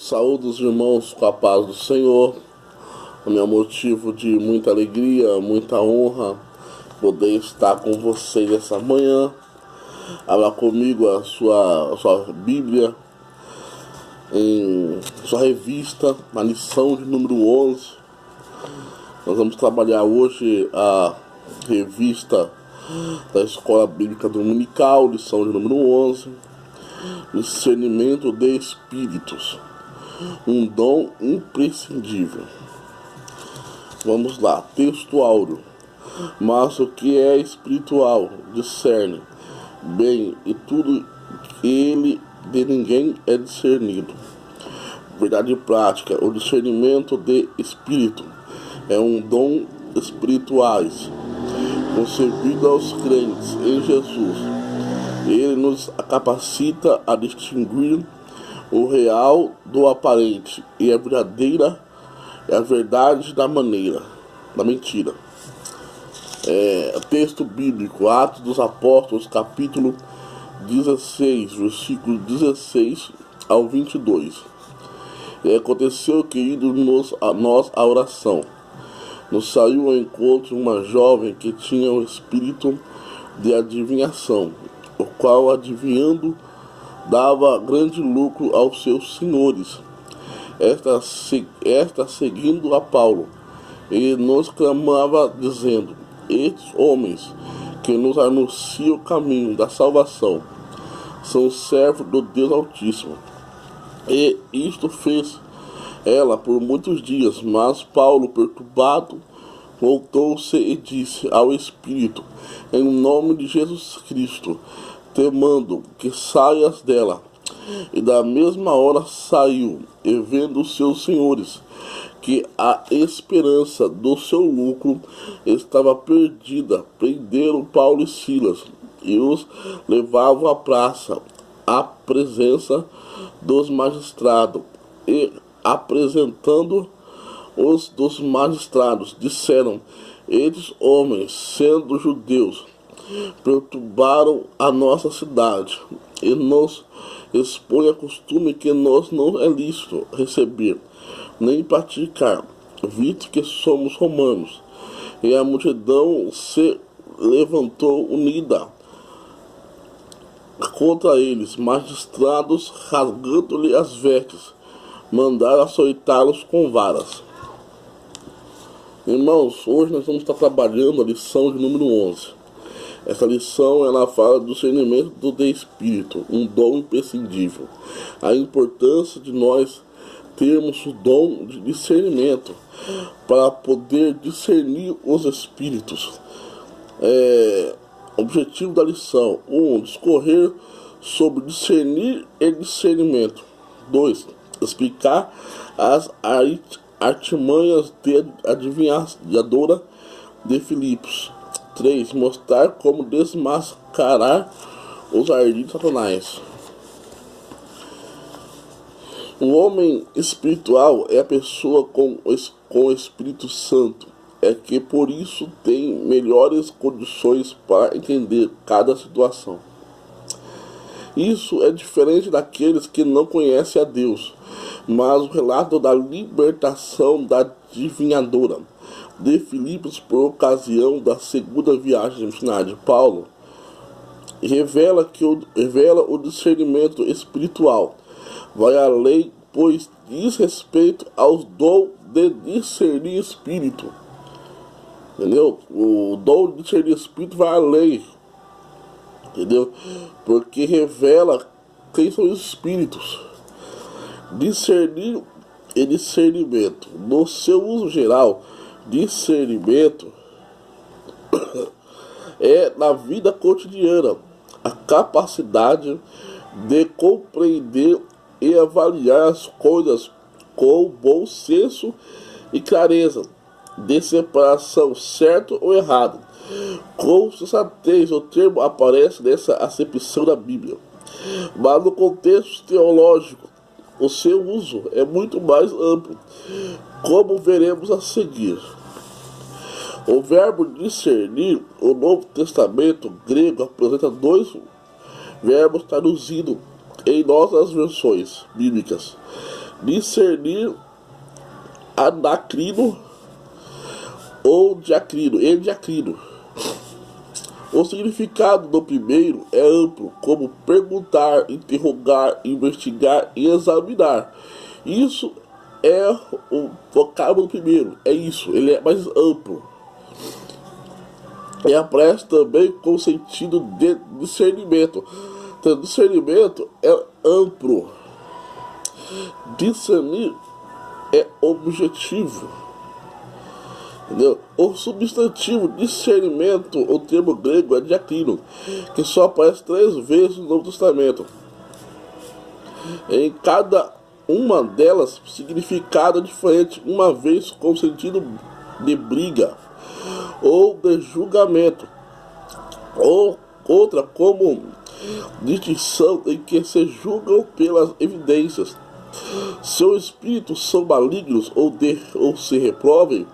Saúde os irmãos com a paz do Senhor. O meu motivo de muita alegria, muita honra poder estar com vocês essa manhã. Abra comigo a sua Bíblia em sua revista, na lição de número 11. Nós vamos trabalhar hoje a revista da Escola Bíblica Dominical, lição de número 11, discernimento de espíritos, um dom imprescindível. Vamos lá, texto áureo. Mas o que é espiritual discerne bem, e tudo ele de ninguém é discernido. Verdade prática: o discernimento de espírito é um dom espirituais concedido aos crentes em Jesus. Ele nos capacita a distinguir o real do aparente e a verdadeira é a verdade da mentira. Texto bíblico, Atos dos Apóstolos, capítulo 16, versículo 16 ao 22. E aconteceu que, indo nós à oração, nos saiu ao encontro uma jovem que tinha o espírito de adivinhação, o qual, adivinhando, dava grande lucro aos seus senhores. Esta seguindo a Paulo, e nos clamava, dizendo: estes homens que nos anunciam o caminho da salvação são servos do Deus Altíssimo. E isto fez ela por muitos dias, mas Paulo, perturbado, voltou-se e disse ao Espírito: em nome de Jesus Cristo, te mando que saias dela. E da mesma hora saiu, e vendo os seus senhores que a esperança do seu lucro estava perdida, prenderam Paulo e Silas e os levavam à praça, à presença dos magistrados. E apresentando-os dos magistrados, disseram: estes homens, sendo judeus, perturbaram a nossa cidade e nos expõe a costume que nós não é lícito receber nem praticar, visto que somos romanos. E a multidão se levantou unida contra eles. Magistrados, rasgando-lhe as vestes, mandaram açoitá-los com varas. Irmãos, hoje nós vamos estar trabalhando a lição de número 11. Essa lição ela fala do discernimento do espírito, um dom imprescindível. A importância de nós termos o dom de discernimento para poder discernir os espíritos. Objetivo da lição: 1. Discorrer sobre discernir e discernimento. 2. Explicar as artimanhas de adivinhadora de Filipos. 3. Mostrar como desmascarar os ardis de Satanás. O homem espiritual é a pessoa com o Espírito Santo, é que por isso tem melhores condições para entender cada situação. Isso é diferente daqueles que não conhecem a Deus, mas o relato da libertação da adivinhadora de Filipos por ocasião da segunda viagem missionária de Paulo revela o discernimento espiritual. Vai além, pois diz respeito aos dons de discernir espírito. Entendeu? O dom de discernir espírito vai além. Entendeu? Porque revela quem são os espíritos. Discernir e discernimento. No seu uso geral, discernimento é na vida cotidiana a capacidade de compreender e avaliar as coisas com bom senso e clareza, de separação certo ou errado. Com sensatez, o termo aparece nessa acepção da Bíblia, mas no contexto teológico o seu uso é muito mais amplo, como veremos a seguir. O verbo discernir, o Novo Testamento grego apresenta dois verbos traduzidos em nossas versões bíblicas, discernir anacrino ou diacrino e diacrino. O significado do primeiro é amplo, como perguntar, interrogar, investigar e examinar. Isso é o vocábulo do primeiro, é isso, ele é mais amplo. E aparece também com o sentido de discernimento. Então, discernimento é amplo. Discernir é objetivo. Entendeu? O substantivo discernimento, o termo grego é diacrino, que só aparece 3 vezes no Novo Testamento. Em cada uma delas, significado diferente, uma vez com sentido de briga ou de julgamento, ou outra como distinção em que se julgam pelas evidências. Seus espíritos são malignos ou se reprovem,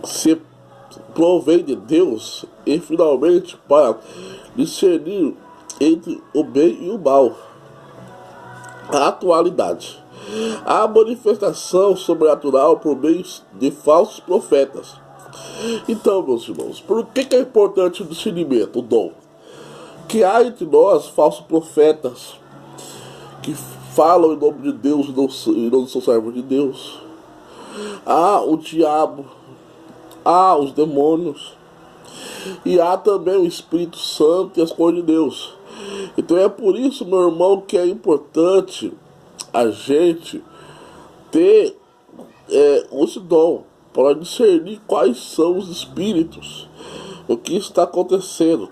se provém de Deus, e finalmente para discernir entre o bem e o mal. A atualidade. A manifestação sobrenatural por meio de falsos profetas. Então, meus irmãos, por que é importante o discernimento, o dom? Que há entre nós falsos profetas que falam em nome de Deus e não são servos de Deus. Há o diabo, há os demônios, e há também o Espírito Santo e as coisas de Deus. Então é por isso, meu irmão, que é importante a gente ter esse dom para discernir quais são os espíritos, o que está acontecendo.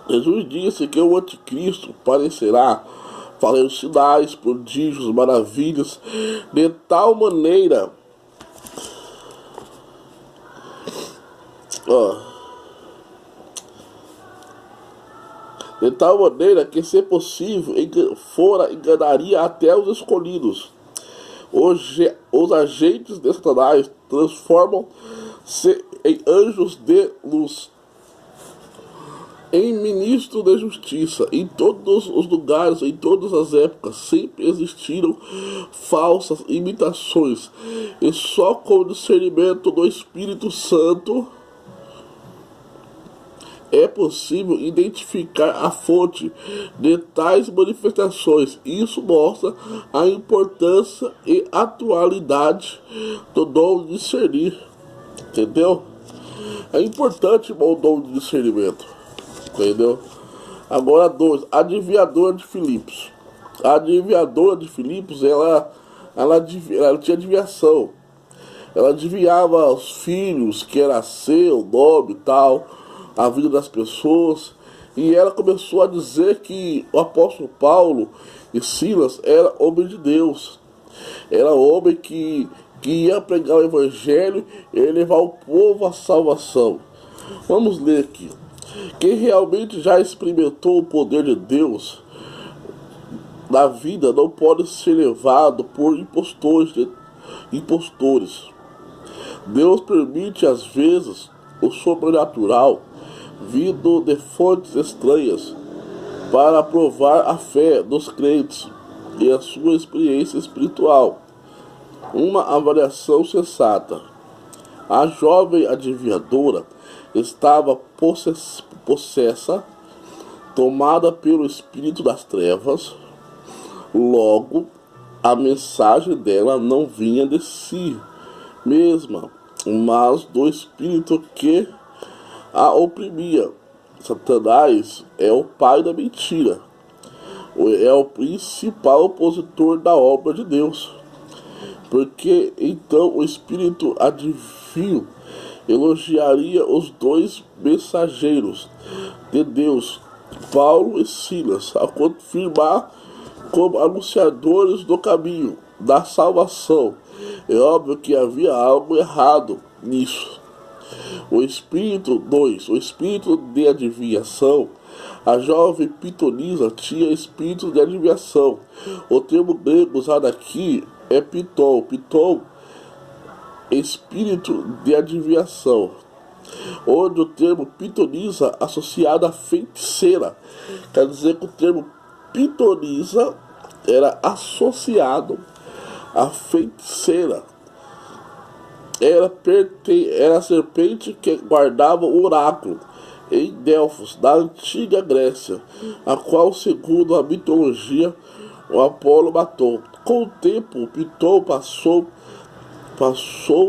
Jesus disse que o anticristo aparecerá fazendo sinais, prodígios, maravilhas, de tal maneira que, se possível, enganaria até os escolhidos. Os agentes de Satanás transformam-se em anjos de luz, em ministros de justiça. Em todos os lugares, em todas as épocas, sempre existiram falsas imitações, e só com o discernimento do Espírito Santo é possível identificar a fonte de tais manifestações. Isso mostra a importância e atualidade do dom de discernir. Entendeu? É importante o dom de discernimento. Entendeu? Agora, 2. Adivinhadora de Filipos. A adivinhadora de Filipos, ela tinha adivinhação. Ela adivinhava os filhos, que era seu, nome e tal, a vida das pessoas, e ela começou a dizer que o apóstolo Paulo e Silas era homem de Deus, era homem que ia pregar o evangelho e levar o povo à salvação. Vamos ler aqui. Quem realmente já experimentou o poder de Deus na vida não pode ser levado por impostores. Deus permite às vezes o sobrenatural vindo de fontes estranhas para provar a fé dos crentes e a sua experiência espiritual. Uma avaliação sensata. A jovem adivinhadora estava possessa, tomada pelo espírito das trevas. Logo, a mensagem dela não vinha de si mesma, mas do espírito que a oprimia. Satanás é o pai da mentira, é o principal opositor da obra de Deus, porque então o espírito adivinho elogiaria os 2 mensageiros de Deus, Paulo e Silas, a confirmar como anunciadores do caminho da salvação. É óbvio que havia algo errado nisso. O espírito de adivinhação. A jovem pitonisa tinha espírito de adivinhação. O termo grego usado aqui é piton. Piton, espírito de adivinhação. Onde o termo pitonisa associado a feiticeira. Quer dizer que o termo pitonisa era associado à feiticeira. Era a serpente que guardava o oráculo em Delfos, da antiga Grécia, a qual, segundo a mitologia, o Apolo matou. Com o tempo, o Piton passou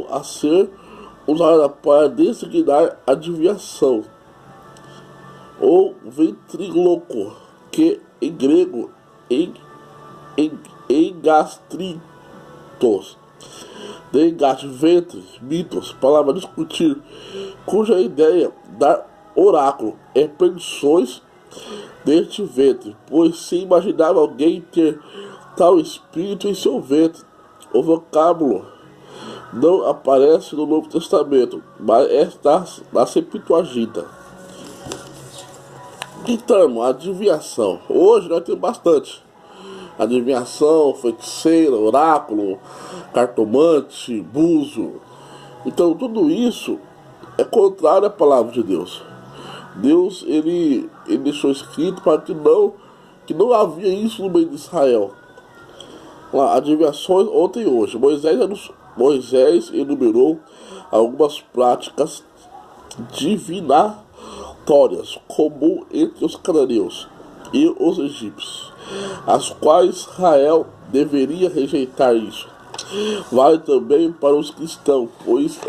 a ser usada para designar adivinhação, ou ventríloco, que em grego engastritos, ventre, mitos, palavra discutir, cuja ideia dar oráculo é predições deste ventre, pois se imaginava alguém ter tal espírito em seu ventre. O vocábulo não aparece no Novo Testamento, mas está na Septuaginta. Então, adivinhação. Hoje nós temos bastante. Adivinhação, feiticeira, oráculo, cartomante, buzo. Então, tudo isso é contrário à palavra de Deus. Deus, ele deixou escrito para que não havia isso no meio de Israel. Adivinhações ontem e hoje. Moisés enumerou algumas práticas divinatórias comum entre os cananeus e os egípcios, as quais Israel deveria rejeitar isso. Vale também para os cristãos, pois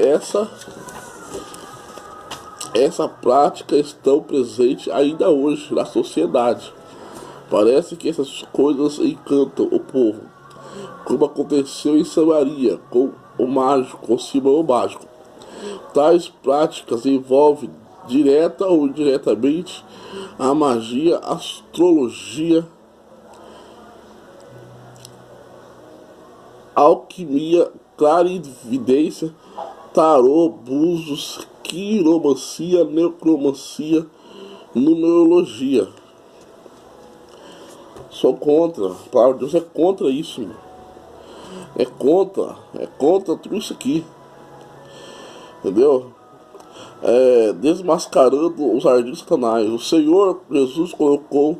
essa prática estão presente ainda hoje na sociedade. Parece que essas coisas encantam o povo, como aconteceu em Samaria com o Simão mágico. Tais práticas envolvem direta ou indiretamente a magia, astrologia, alquimia, clarividência, tarô, búzios, quiromancia, necromancia, numerologia. Sou contra, a palavra de Deus é contra isso, mano. É contra tudo isso aqui, entendeu? Desmascarando os ardis de Satanás. O Senhor Jesus colocou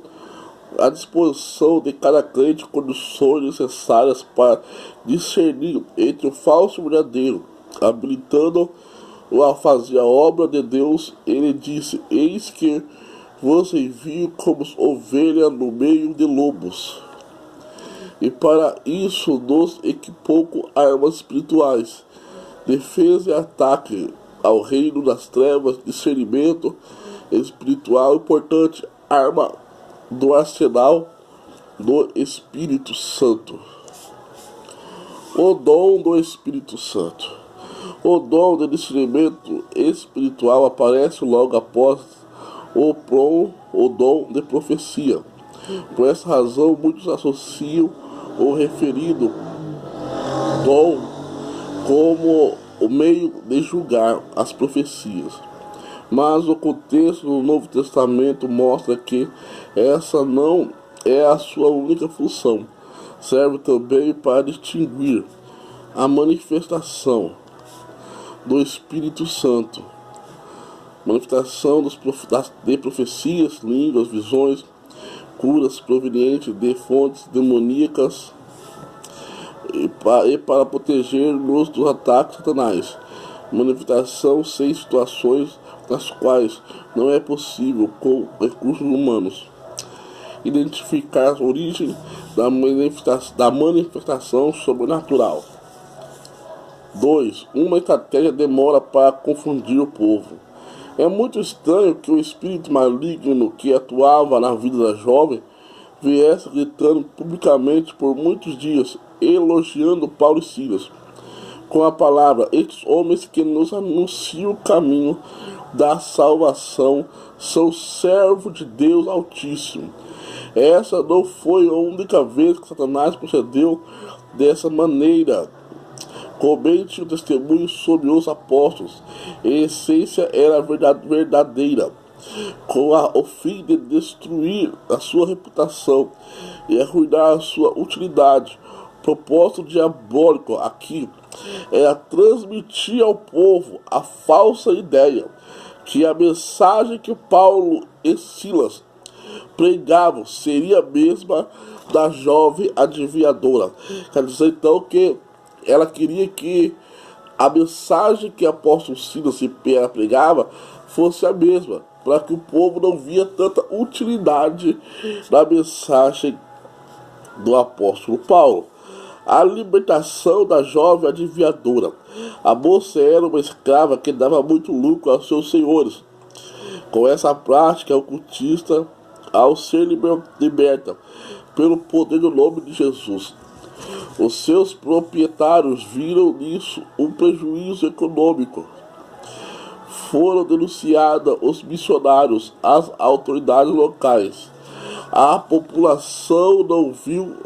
à disposição de cada crente condições necessárias para discernir entre o falso e o verdadeiro, habilitando-o a fazer a obra de Deus. Ele disse: eis que vos envio como ovelha no meio de lobos. E para isso nos equipou com armas espirituais, defesa e ataque ao reino das trevas, discernimento espiritual importante, arma do arsenal do Espírito Santo. O dom do Espírito Santo. O dom de discernimento espiritual aparece logo após o dom de profecia. Por essa razão, muitos associam o referido dom como o meio de julgar as profecias. Mas o contexto do Novo Testamento mostra que essa não é a sua única função. Serve também para distinguir a manifestação do Espírito Santo, manifestação de profecias, línguas, visões, curas provenientes de fontes demoníacas e para proteger-nos dos ataques satanás. Manifestação sem situações nas quais não é possível, com recursos humanos, identificar a origem da manifestação sobrenatural. 2. Uma estratégia demora para confundir o povo. É muito estranho que o espírito maligno que atuava na vida da jovem viesse gritando publicamente por muitos dias, elogiando Paulo e Silas, com a palavra: estes homens que nos anunciam o caminho da salvação são servos de Deus Altíssimo. Essa não foi a única vez que Satanás procedeu dessa maneira. Comente o testemunho sobre os apóstolos. A essência era verdadeira, com o fim de destruir a sua reputação e arruinar a sua utilidade. O propósito diabólico aqui era transmitir ao povo a falsa ideia que a mensagem que Paulo e Silas pregavam seria a mesma da jovem adivinhadora. Quer dizer então que ela queria que a mensagem que o apóstolo Silas e Pedro pregava fosse a mesma, para que o povo não via tanta utilidade na mensagem do apóstolo Paulo. A libertação da jovem adivinhadora. A moça era uma escrava que dava muito lucro aos seus senhores. Com essa prática ocultista, ao ser liberta pelo poder do nome de Jesus, os seus proprietários viram nisso um prejuízo econômico. Foram denunciados os missionários às autoridades locais. A população não viu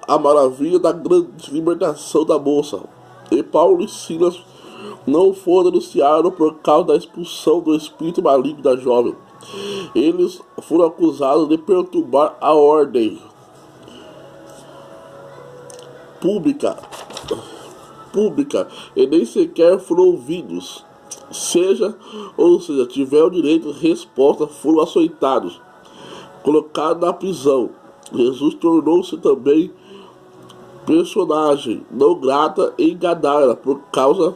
a maravilha da grande libertação da moça. E Paulo e Silas não foram denunciados por causa da expulsão do espírito maligno da jovem. Eles foram acusados de perturbar a ordem pública e nem sequer foram ouvidos. Ou seja, tiveram direito de resposta, foram açoitados, colocados na prisão. Jesus tornou-se também personagem não grata em Gadara por causa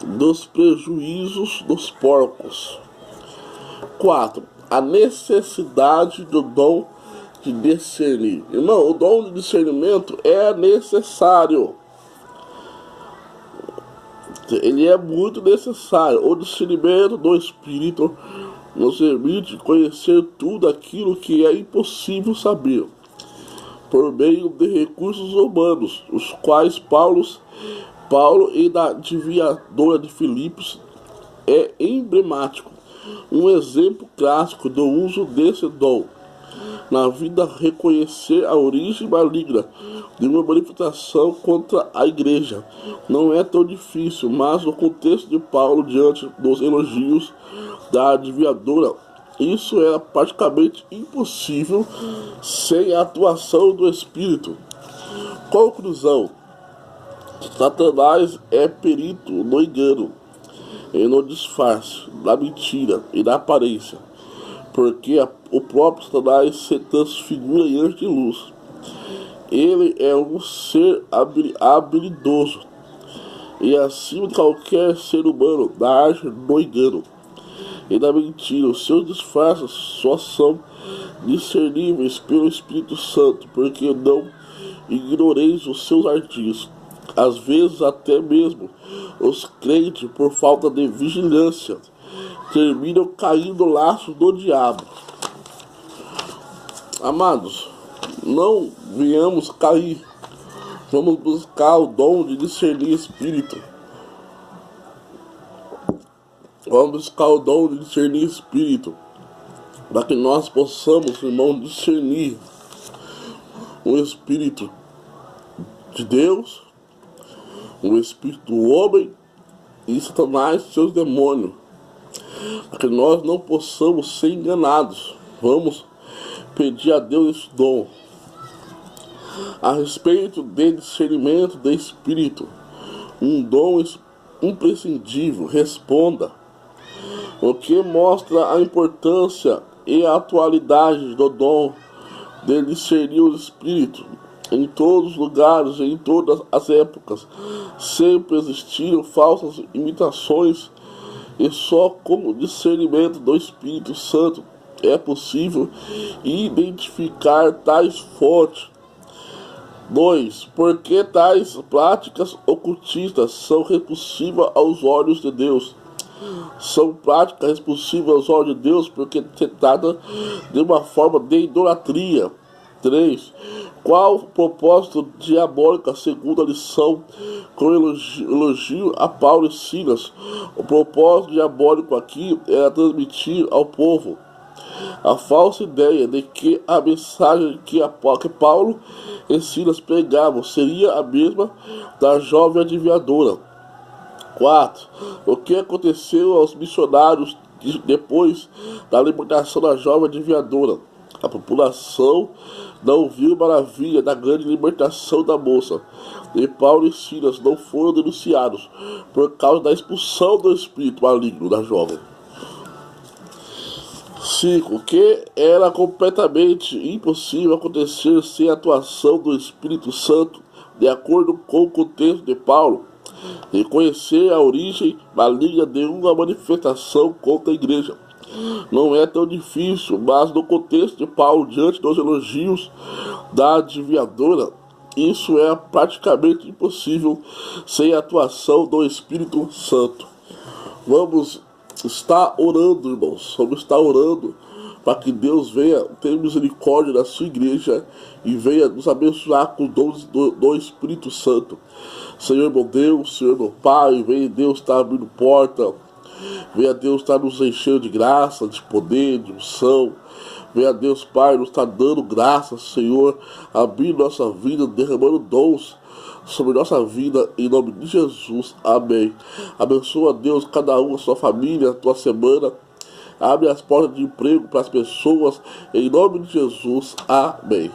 dos prejuízos dos porcos. 4. A necessidade do dom de discernir. Irmão, o dom de discernimento é necessário. Ele é muito necessário. O discernimento do Espírito nos permite conhecer tudo aquilo que é impossível saber por meio de recursos humanos, os quais Paulo e da adivinhadora de Filipos é emblemático. Um exemplo clássico do uso desse dom na vida, reconhecer a origem maligna de uma manifestação contra a igreja não é tão difícil, mas no contexto de Paulo, diante dos elogios da adivinhadora, isso era praticamente impossível sem a atuação do Espírito. Conclusão: Satanás é perito no engano e no disfarce, na mentira e na aparência, porque o próprio Satanás se transfigura em anjo de luz. Ele é um ser habilidoso e acima de qualquer ser humano na arte do engano e da mentira. Os seus disfarces só são discerníveis pelo Espírito Santo, porque não ignoreis os seus ardis. Às vezes até mesmo os crentes, por falta de vigilância, terminam caindo no laço do diabo. Amados, não venhamos cair. Vamos buscar o dom de discernir espírito. Vamos buscar o dom de discernir espírito, para que nós possamos, irmão, discernir o espírito de Deus, o espírito do homem e Satanás e seus demônios, para que nós não possamos ser enganados. Vamos pedir a Deus esse dom. A respeito de discernimento de espírito, um dom imprescindível, responda. O que mostra a importância e a atualidade do dom de discernir o espírito. Em todos os lugares e em todas as épocas sempre existiram falsas imitações, e só com o discernimento do Espírito Santo é possível identificar tais fontes. 2. Porque tais práticas ocultistas são repulsivas aos olhos de Deus. São práticas repulsivas aos olhos de Deus porque se trata de uma forma de idolatria. 3. Qual o propósito diabólico segundo a lição com elogio a Paulo e Silas? O propósito diabólico aqui era transmitir ao povo a falsa ideia de que a mensagem que Paulo e Silas pregavam seria a mesma da jovem adivinhadora. 4. O que aconteceu aos missionários depois da libertação da jovem adivinhadora? A população não viu maravilha da grande libertação da moça, e Paulo e Silas não foram denunciados por causa da expulsão do espírito maligno da jovem. 5. Que era completamente impossível acontecer sem a atuação do Espírito Santo, de acordo com o contexto de Paulo. Reconhecer a origem maligna de uma manifestação contra a igreja não é tão difícil, mas no contexto de Paulo, diante dos elogios da adivinhadora, isso é praticamente impossível sem a atuação do Espírito Santo. Vamos estar orando, irmãos. Vamos estar orando para que Deus venha ter misericórdia da sua igreja e venha nos abençoar com os dons do Espírito Santo. Senhor meu Deus, Senhor meu Pai, venha Deus estar abrindo porta, venha Deus estar nos enchendo de graça, de poder, de unção. Venha Deus Pai nos estar dando graça, Senhor, abrindo nossa vida, derramando dons sobre nossa vida, em nome de Jesus, amém. Abençoa Deus cada um, a sua família, a tua semana. Abre as portas de emprego para as pessoas, em nome de Jesus, amém.